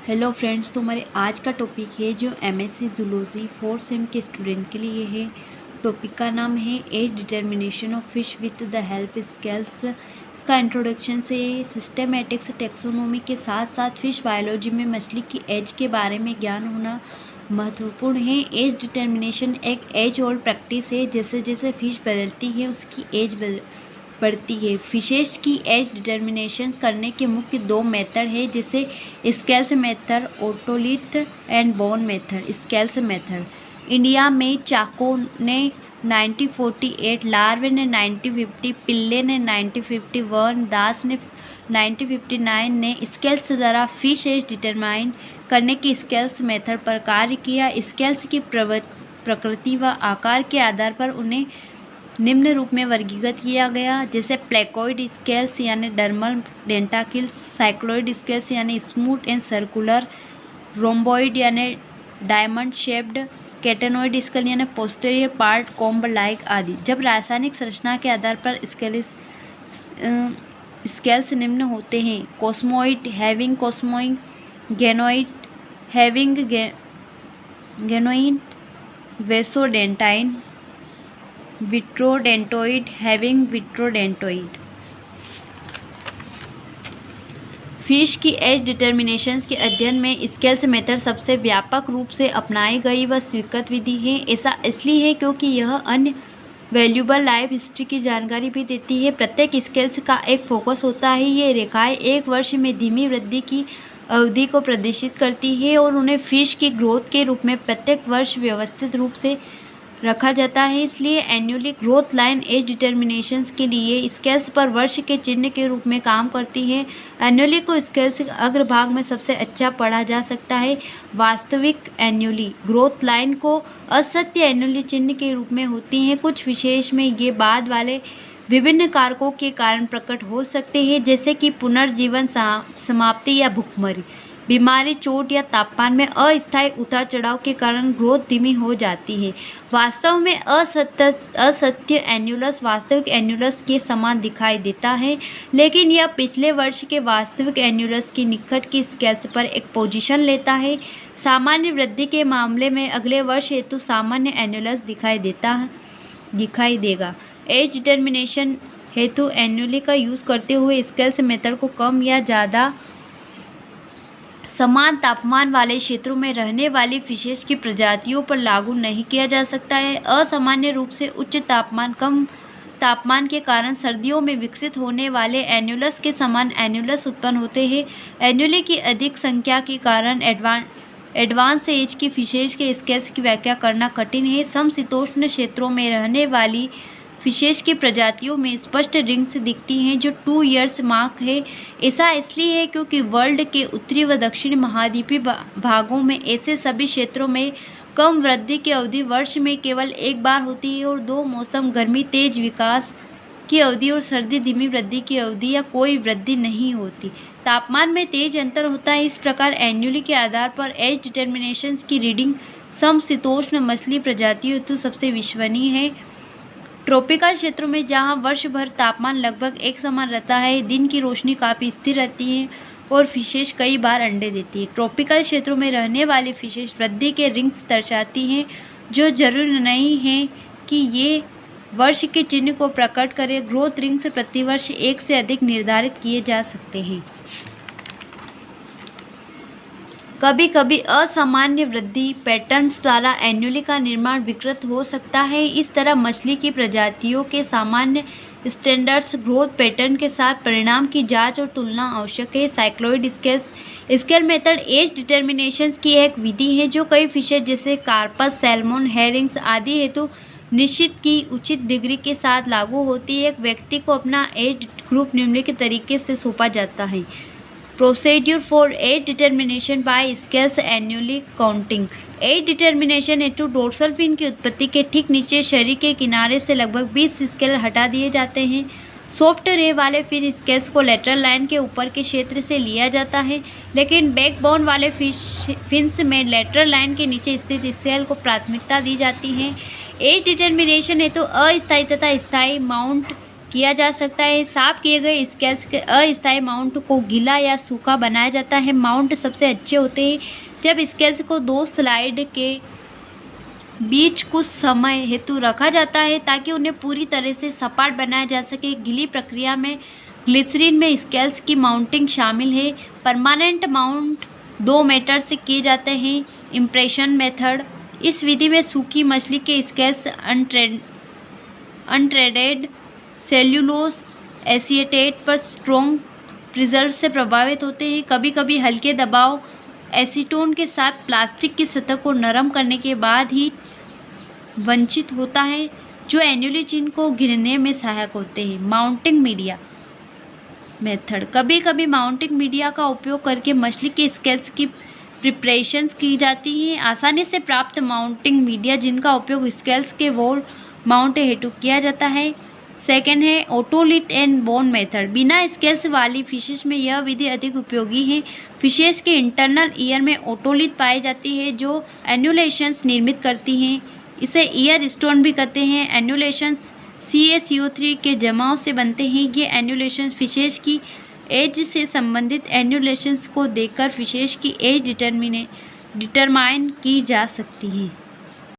Hello friends, तो हमारे आज का टॉपिक है जो एमएससी जूलॉजी 4th सेम के स्टूडेंट के लिए है। टॉपिक का नाम है age determination of fish with the help scales. इसका इंट्रोडक्शन से सिस्टेमेटिक्स टेक्सोनोमी के साथ साथ फिश बायोलॉजी में मछली की एज के बारे में ज्ञान होना महत्वपूर्ण है। एज डिटर्मिनेशन एक एज ओल्ड प्रैक्टिस है। जैसे जैसे फिश बदलती है उसकी एज बढ़ती है। फिशेस की एज डिटर्मिनेशन करने के मुख्य दो मेथड है, जैसे scales method, otolith and bone method. Scales method India में चाको ने 1948, लार्वे ने 1950, पिल्ले ने 1951, दास ने 1959 ने स्केल्स द्वारा फिश एज डिटरमाइन करने की स्केल्स मेथड पर कार्य किया। स्केल्स की प्रकृति व आकार के आधार पर उन्हें निम्न रूप में वर्गीकृत किया गया, जैसे प्लेकोइड स्केल्स यानी डर्मल डेंटाकिल्स, साइक्लोइड स्केल्स यानी स्मूथ एंड सर्कुलर, रोम्बोइड यानी डायमंड शेप्ड, कैटेनोइड स्केल यानी पोस्टीरियर पार्ट कॉम्ब लाइक आदि। जब रासायनिक संरचना के आधार पर स्केल्स निम्न होते हैं: cosmoid having cosmoid, ganoid having ganoid, vasodentine, vitrodentoid having vitrodentoid. Fish की एज डिटर्मिनेशंस के अध्ययन में स्केल्स मेथड सबसे व्यापक रूप से अपनाई गई व स्वीकृत विधि है। ऐसा इसलिए है क्योंकि यह अन्य वैल्यूबल लाइफ हिस्ट्री की जानकारी भी देती है। प्रत्येक स्केल्स का एक फोकस होता है। ये रेखाएं एक वर्ष में धीमी वृद्धि की अवधि को प्रदर्शित करती है और उन्हें फिश की ग्रोथ के रूप में प्रत्येक वर्ष व्यवस्थित रूप से रखा जाता है। इसलिए annually growth line as determinations के लिए स्केल्स पर वर्ष के चिन्ह के रूप में काम करती है। एन्युअली को स्केल्स के अग्रभाग में सबसे अच्छा पढ़ा जा सकता है। वास्तविक एन्युअली ग्रोथ लाइन को असत्य एन्युअली चिन्ह के रूप में होती हैं। कुछ विशेष में ये बाद वाले विभिन्न कारकों के कारण प्रकट हो सकते हैं, जैसे कि पुनर्जीवन समाप्ति या भूखमरी, बीमारी, चोट या तापमान में अस्थायी उतार चढ़ाव के कारण ग्रोथ धीमी हो जाती है। वास्तव में असत्य एन्युलस वास्तविक एन्युलस के समान दिखाई देता है, लेकिन यह पिछले वर्ष के वास्तविक एन्युलस की निकट की स्केल्स पर एक पोजीशन लेता है। सामान्य वृद्धि के मामले में अगले वर्ष हेतु सामान्य एन्युलस दिखाई देगा। एज डिटर्मिनेशन हेतु एन्युअली का यूज़ करते हुए स्केल्स मेथड को कम या ज़्यादा समान तापमान वाले क्षेत्रों में रहने वाली फिशेस की प्रजातियों पर लागू नहीं किया जा सकता है। असामान्य रूप से उच्च तापमान, कम तापमान के कारण सर्दियों में विकसित होने वाले एन्युलस के समान एन्युलस उत्पन्न होते हैं। एन्युली की अधिक संख्या के कारण एडवांस एज की फिशेस के स्केल्स की व्याख्या करना कठिन है। समशीतोष्ण क्षेत्रों में रहने वाली फिशेस की प्रजातियों में स्पष्ट रिंग्स दिखती हैं जो 2 ईयर्स मार्क है। ऐसा इसलिए है क्योंकि वर्ल्ड के उत्तरी व दक्षिणी महाद्वीपीय भागों में ऐसे सभी क्षेत्रों में कम वृद्धि की अवधि वर्ष में केवल एक बार होती है और 2 मौसम, गर्मी तेज विकास की अवधि और सर्दी धीमी वृद्धि की अवधि या कोई वृद्धि नहीं होती। तापमान में तेज अंतर होता है। इस प्रकार एन्युअली के आधार पर एज डिटर्मिनेशन की रीडिंग समशीतोष्ण मछली प्रजातियों हेतु सबसे विश्वसनीय है। ट्रॉपिकल क्षेत्रों में जहां वर्ष भर तापमान लगभग एक समान रहता है, दिन की रोशनी काफ़ी स्थिर रहती है और फिशेस कई बार अंडे देती है। ट्रॉपिकल क्षेत्रों में रहने वाली फिशेस वृद्धि के रिंग्स दर्शाती हैं, जो जरूरी नहीं है कि ये वर्ष के चिन्ह को प्रकट करें। ग्रोथ रिंग्स प्रतिवर्ष एक से अधिक निर्धारित किए जा सकते हैं। कभी कभी असामान्य वृद्धि पैटर्न्स द्वारा एन्युअली का निर्माण विकृत हो सकता है। इस तरह मछली की प्रजातियों के सामान्य स्टैंडर्ड्स ग्रोथ पैटर्न के साथ परिणाम की जांच और तुलना आवश्यक है। Cycloid scale method age determination की एक विधि है जो कई फिशेज जैसे कार्पस, सैल्मन, हेरिंग्स आदि हेतु निश्चित की उचित डिग्री के साथ लागू होती है। एक व्यक्ति को अपना एज ग्रुप निम्नलिखित तरीके से सौंपा जाता है: procedure for age determination by scales annually counting. Age determination हेतु डोर्सल फिन की उत्पत्ति के ठीक नीचे शरीर के किनारे से लगभग 20 स्केल हटा दिए जाते हैं। सॉफ्ट रे वाले फिन स्केल्स को लेटरल लाइन के ऊपर के क्षेत्र से लिया जाता है, लेकिन बैकबोन वाले फिन्स में लेटरल लाइन के नीचे स्थित स्केल को प्राथमिकता दी जाती है। एज डिटर्मिनेशन हेतु अस्थायी तथा स्थायी माउंट किया जा सकता है। साफ किए गए स्केल्स के अस्थायी माउंट को गीला या सूखा बनाया जाता है। माउंट सबसे अच्छे होते हैं जब स्केल्स को दो स्लाइड के बीच कुछ समय हेतु रखा जाता है ताकि उन्हें पूरी तरह से सपाट बनाया जा सके। गीली प्रक्रिया में ग्लिसरीन में स्केल्स की माउंटिंग शामिल है। परमानेंट माउंट 2 मेथड से किए जाते हैं। इम्प्रेशन मेथड, इस विधि में सूखी मछली के स्केल्स अनट्रेडेड सेल्यूलोज एसीटेट पर स्ट्रॉन्ग प्रिजर्व से प्रभावित होते हैं। कभी कभी हल्के दबाव एसीटोन के साथ प्लास्टिक की सतह को नरम करने के बाद ही वंचित होता है, जो एन्युलेशन को गिरने में सहायक होते हैं। माउंटिंग मीडिया मेथड, कभी कभी माउंटिंग मीडिया का उपयोग करके मछली के स्केल्स की प्रिपरेशंस की जाती हैं। आसानी से प्राप्त माउंटिंग मीडिया जिनका उपयोग स्केल्स के वॉल माउंट हेतु किया जाता है। सेकेंड है ओटोलिट एंड बोन मेथड, बिना स्केल्स वाली फिशेस में यह विधि अधिक उपयोगी है। फिशेस के इंटरनल ईयर में ओटोलिट पाई जाती है जो एन्युलेशंस निर्मित करती हैं। इसे ईयर स्टोन भी कहते हैं। एन्युलेशंस CaCO3 के जमाव से बनते हैं। ये एन्युलेशंस फिशेस की एज से संबंधित एन्युलेशंस को देखकर फिशेस की एज डिटरमाइन की जा सकती है।